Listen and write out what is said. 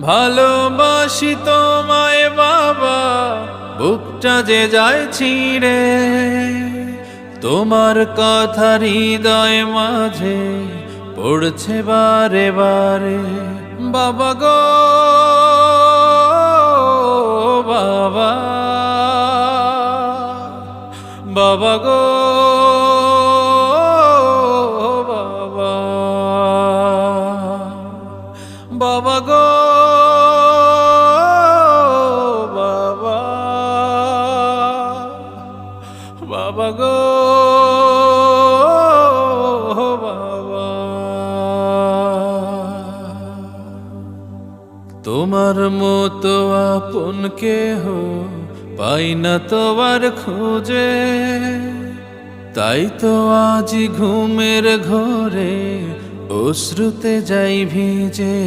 ভালোবাসি তোমায় বাবা, বুকটা যে যায় ছিঁড়ে, তোমার কথা হৃদয় মাঝে পড়ছে বারে বারে। বাবা গো বাবা, বাবা গো বাবা, বাবা গো বাবা, বাবা গো বাবা। তোমার মতো আপন কেহ পাই না তোমার খোঁজে, তাই তো আজ ঘুমের ঘরে অশ্রুতে যাই ভিজে।